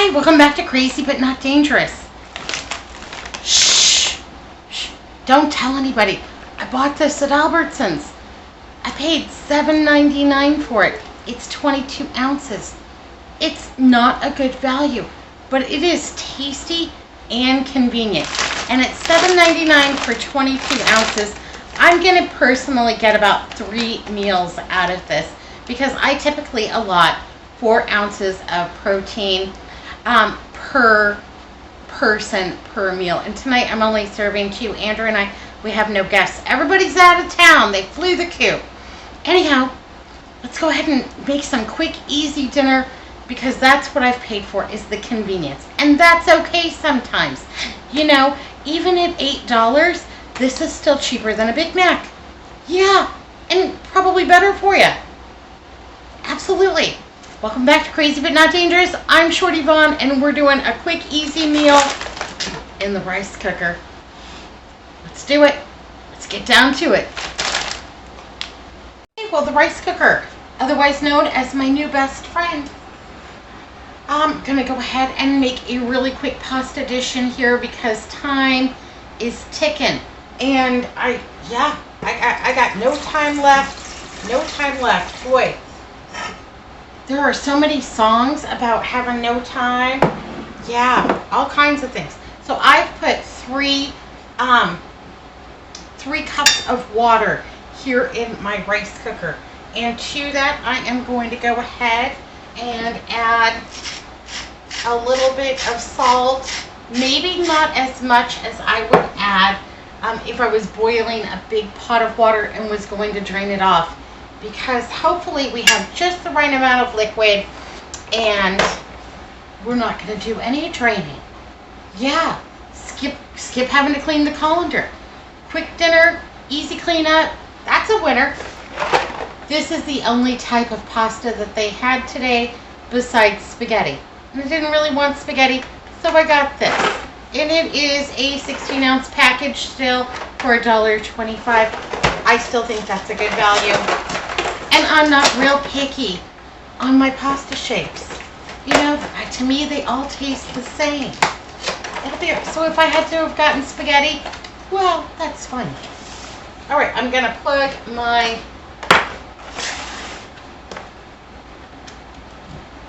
Hi, welcome back to Crazy But Not Dangerous. Shh. Don't tell anybody. I bought this at Albertsons. I paid $7.99 for it. It's 22 ounces. It's not a good value, but it is tasty and convenient. And at $7.99 for 22 ounces, I'm going to personally get about 3 meals out of this because I typically allot 4 ounces of protein per person per meal. And tonight I'm only serving 2. Andrew and I, we have no guests. Everybody's out of town. They flew the coop. Anyhow, let's go ahead and make some quick, easy dinner because that's what I've paid for, is the convenience. And that's okay sometimes. You know, even at $8, this is still cheaper than a Big Mac. Yeah, and probably better for you. Absolutely. Welcome back to Crazy But Not Dangerous. I'm Shorty Vaughn, and we're doing a quick, easy meal in the rice cooker. Let's do it. Let's get down to it. Okay, well, the rice cooker, otherwise known as my new best friend. I'm going to go ahead and make a really quick pasta dish in here because time is ticking. And I got no time left. No time left. Boy. There are so many songs about having no time. Yeah, all kinds of things. So I've put 3 cups of water here in my rice cooker. And to that, I am going to go ahead and add a little bit of salt. Maybe not as much as I would add if I was boiling a big pot of water and was going to drain it off. Because hopefully we have just the right amount of liquid and we're not going to do any draining. Yeah, skip having to clean the colander. Quick dinner, easy cleanup, that's a winner. This is the only type of pasta that they had today besides spaghetti. And I didn't really want spaghetti, so I got this. And it is a 16-ounce package still for $1.25. I still think that's a good value. And I'm not real picky on my pasta shapes. You know, to me, they all taste the same. It'll be, so if I had to have gotten spaghetti, well, that's fine. All right, I'm going to plug my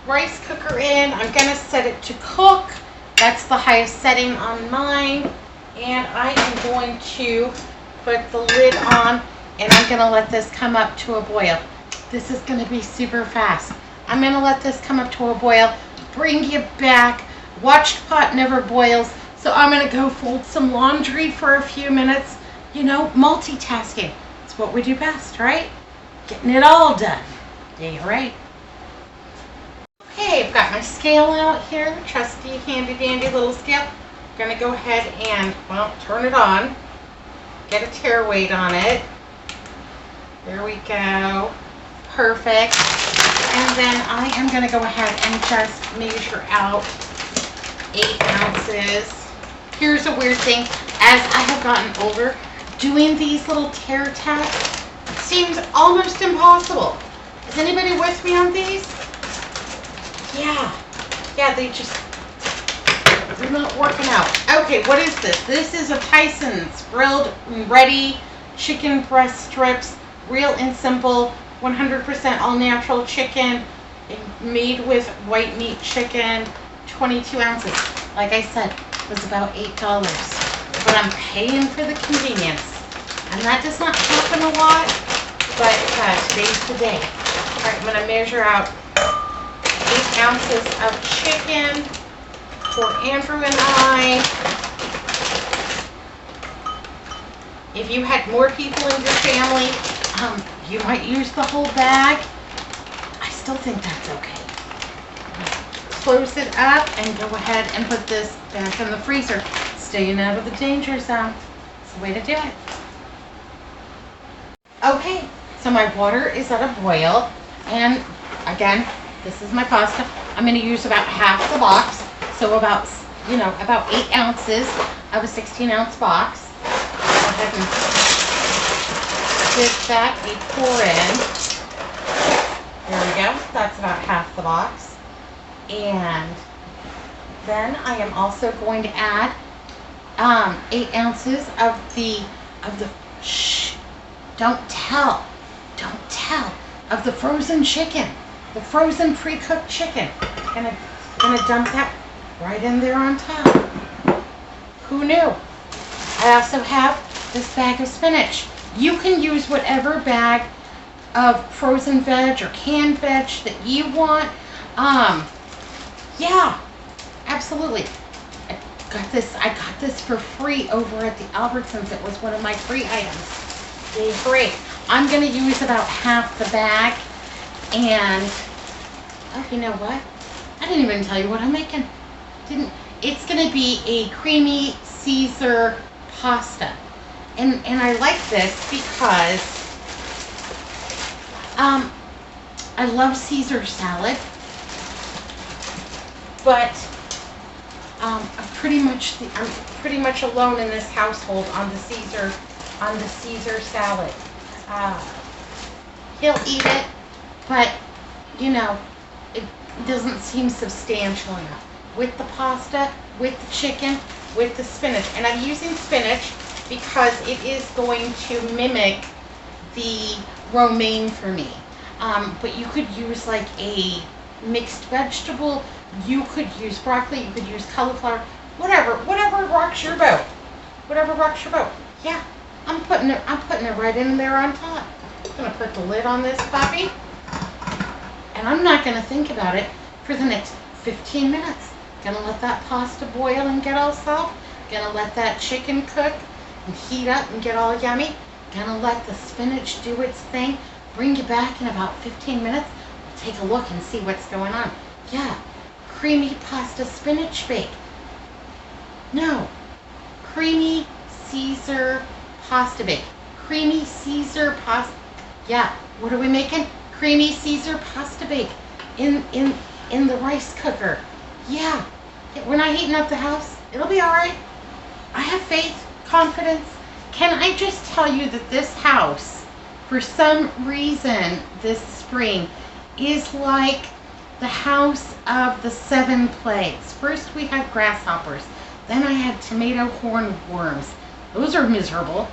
rice cooker in. I'm going to set it to cook. That's the highest setting on mine. And I am going to put the lid on, and I'm going to let this come up to a boil. This is going to be super fast. I'm going to let this come up to a boil, bring you back. Watched pot never boils, so I'm going to go fold some laundry for a few minutes. You know, multitasking. It's what we do best, right? Getting it all done. Yeah, you're right. Okay, I've got my scale out here. Trusty, handy dandy little scale. I'm going to go ahead and, well, turn it on. Get a tare weight on it. There we go. Perfect. And then I am going to go ahead and just measure out 8 ounces. Here's a weird thing. As I have gotten older, doing these little tare tests seems almost impossible. Is anybody with me on these? Yeah, they're not working out. Okay, what is this? This is a Tyson's grilled and ready chicken breast strips, real and simple. 100% all natural chicken, made with white meat chicken, 22 ounces. Like I said, it was about $8, but I'm paying for the convenience. And that does not happen a lot, but today's the day. All right, I'm going to measure out 8 ounces of chicken for Andrew and I. If you had more people in your family, you might use the whole bag. I still think that's okay. Close it up and go ahead and put this back in the freezer. Staying out of the danger zone. It's the way to do it. Okay, so my water is at a boil. And again, this is my pasta. I'm going to use about half the box. So about 8 ounces of a 16-ounce box. Go ahead and give that a pour in. There we go. That's about half the box. And Then I am also going to add 8 ounces of the shh, don't tell of the frozen chicken, the frozen pre-cooked chicken. Gonna dump that right in there on top. Who knew? I also have this bag of spinach. You can use whatever bag of frozen veg or canned veg that you want. Yeah, absolutely. I got this for free over at the Albertsons. It was one of my free items. Yay, great. I'm gonna use about half the bag, and oh, you know what? I didn't even tell you what I'm making. It's gonna be a creamy Caesar pasta, and I like this because I love Caesar salad, but I'm pretty much alone in this household on the Caesar salad. He'll eat it, but you know, it doesn't seem substantial enough. With the pasta, with the chicken, with the spinach, and I'm using spinach because it is going to mimic the romaine for me. But you could use like a mixed vegetable. You could use broccoli. You could use cauliflower. Whatever rocks your boat. Whatever rocks your boat. Yeah, I'm putting it right in there on top. I'm gonna put the lid on this puppy, and I'm not gonna think about it for the next 15 minutes. Gonna let that pasta boil and get all soft. Gonna let that chicken cook and heat up and get all yummy. Gonna let the spinach do its thing. Bring you back in about 15 minutes. We'll take a look and see what's going on. Yeah, creamy pasta spinach bake. No, creamy Caesar pasta bake. Creamy Caesar pasta. Yeah, what are we making? Creamy Caesar pasta bake in the rice cooker. Yeah, we're not heating up the house. It'll be all right. I have faith, confidence. Can I just tell you that this house, for some reason this spring, is like the house of the 7 plagues. First we had grasshoppers. Then I had tomato horn worms. Those are miserable.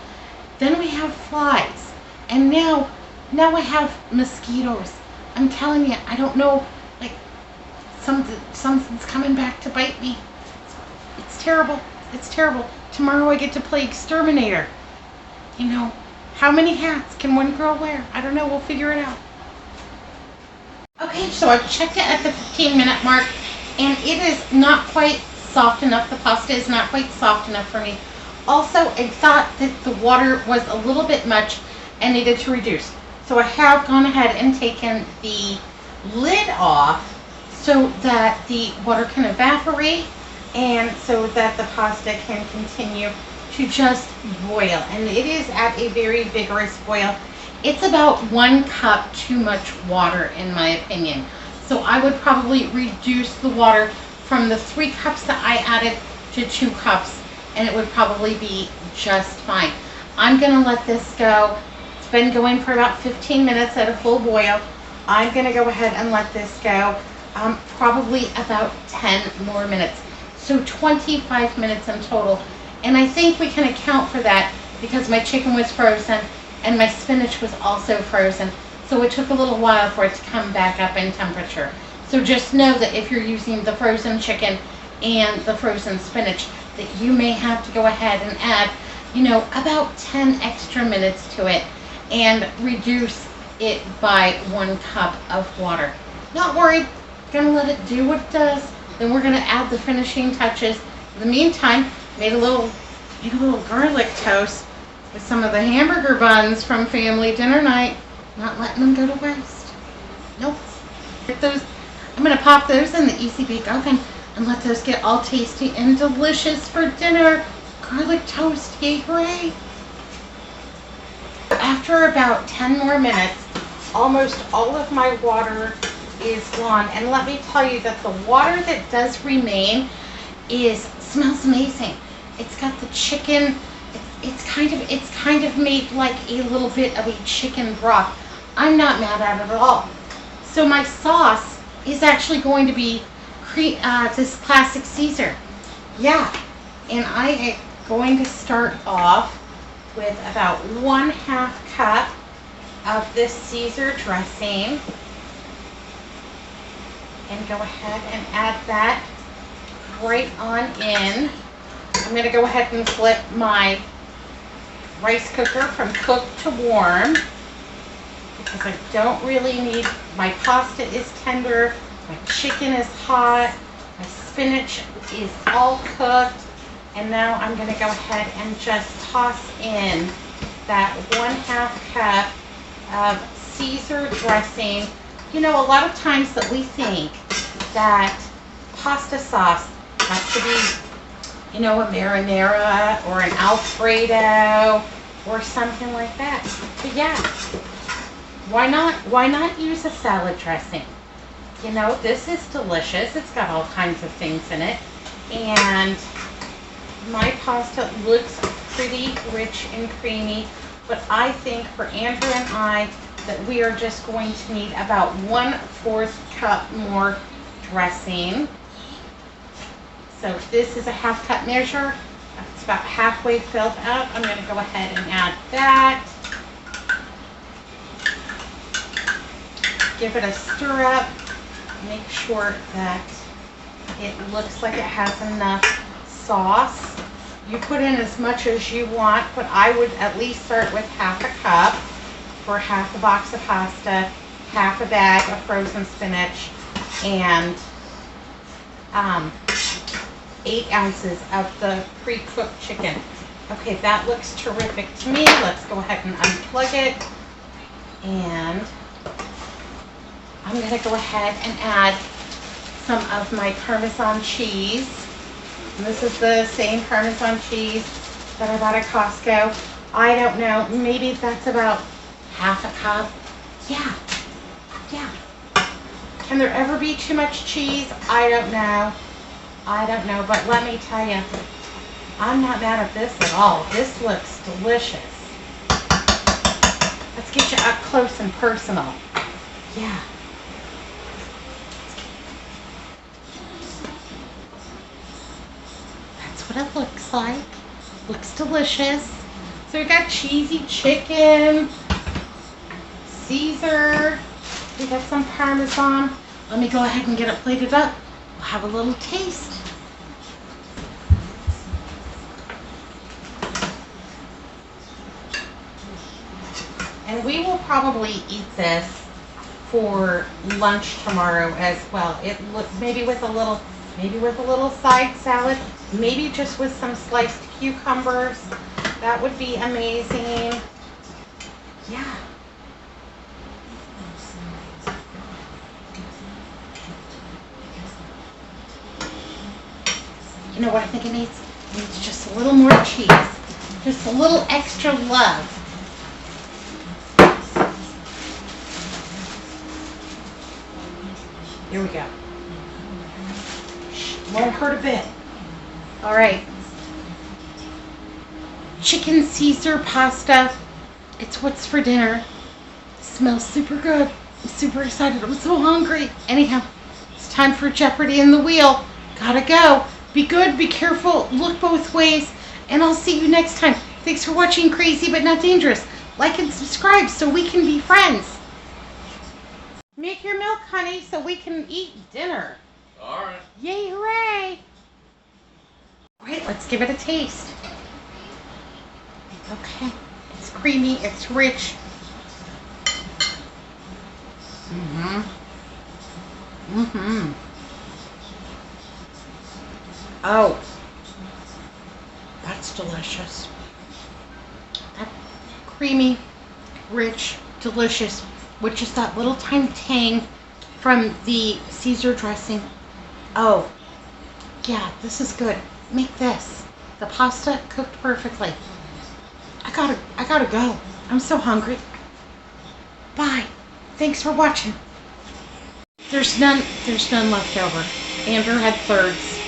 Then we have flies. And now I have mosquitoes. I'm telling you, I don't know, like something's coming back to bite me. It's terrible. It's terrible. Tomorrow I get to play exterminator. You know, how many hats can one girl wear? I don't know. We'll figure it out. Okay, so I've checked it at the 15-minute mark, and it is not quite soft enough. The pasta is not quite soft enough for me. Also, I thought that the water was a little bit much and needed to reduce. So I have gone ahead and taken the lid off so that the water can evaporate and so that the pasta can continue to just boil. And it is at a very vigorous boil. It's about 1 cup too much water in my opinion. So I would probably reduce the water from the 3 cups that I added to 2 cups, and it would probably be just fine. I'm gonna let this go. It's been going for about 15 minutes at a full boil. I'm gonna go ahead and let this go probably about 10 more minutes. So 25 minutes in total. And I think we can account for that because my chicken was frozen and my spinach was also frozen. So it took a little while for it to come back up in temperature. So just know that if you're using the frozen chicken and the frozen spinach, that you may have to go ahead and add, you know, about 10 extra minutes to it and reduce it by 1 cup of water. Not worried, gonna let it do what it does. Then we're gonna add the finishing touches. In the meantime, made a little garlic toast with some of the hamburger buns from family dinner night. Not letting them go to waste. Nope. Get those. I'm gonna pop those in the Easy Bake Oven and let those get all tasty and delicious for dinner. Garlic toast, yay, hooray! After about 10 more minutes, almost all of my water is gone. And let me tell you that the water that does remain smells amazing. It's got the chicken. It's kind of made like a little bit of a chicken broth. I'm not mad at it at all. So my sauce is actually going to be this classic Caesar. Yeah, and I am going to start off with about 1/2 cup of this Caesar dressing, and go ahead and add that right on in. I'm going to go ahead and flip my rice cooker from cooked to warm because I don't really need, my pasta is tender, my chicken is hot, my spinach is all cooked, and now I'm going to go ahead and just toss in that 1/2 cup of Caesar dressing. You know, a lot of times that we think that pasta sauce has to be, you know, a marinara or an Alfredo or something like that. But yeah, why not use a salad dressing? You know, this is delicious. It's got all kinds of things in it. And my pasta looks pretty rich and creamy, but I think for Andrew and I that we are just going to need about 1/4 cup more dressing. So this is a 1/2 cup measure. It's about halfway filled up. I'm going to go ahead and add that. Give it a stir up. Make sure that it looks like it has enough sauce. You put in as much as you want, but I would at least start with 1/2 cup for 1/2 a box of pasta, 1/2 a bag of frozen spinach, and 8 ounces of the pre-cooked chicken. Okay, that looks terrific to me. Let's go ahead and unplug it. And I'm going to go ahead and add some of my Parmesan cheese. And this is the same Parmesan cheese that I bought at Costco. I don't know, maybe that's about 1/2 a cup. Yeah. Can there ever be too much cheese? I don't know, but let me tell you, I'm not mad at this at all. This looks delicious. Let's get you up close and personal. Yeah. That's what it looks like. Looks delicious. So we got cheesy chicken, Caesar, we got some Parmesan. Let me go ahead and get it plated up. We'll have a little taste. And we will probably eat this for lunch tomorrow as well. It looks maybe with a little side salad, maybe just with some sliced cucumbers. That would be amazing. Yeah. You know what I think it needs? It needs just a little more cheese. Just a little extra love. Here we go. Won't hurt a bit. All right. Chicken Caesar pasta. It's what's for dinner. It smells super good. I'm super excited. I'm so hungry. Anyhow, it's time for Jeopardy in the wheel. Gotta go. Be good, be careful, look both ways, and I'll see you next time. Thanks for watching Crazy But Not Dangerous. Like and subscribe so we can be friends. Make your milk, honey, so we can eat dinner. All right. Yay, hooray! All right, let's give it a taste. Okay, it's creamy, it's rich. Oh, that's delicious. That creamy, rich, delicious, with just that little tiny tang from the Caesar dressing. Oh, yeah, this is good. Make this. The pasta cooked perfectly. I gotta go. I'm so hungry. Bye. Thanks for watching. There's none left over. Andrew had thirds.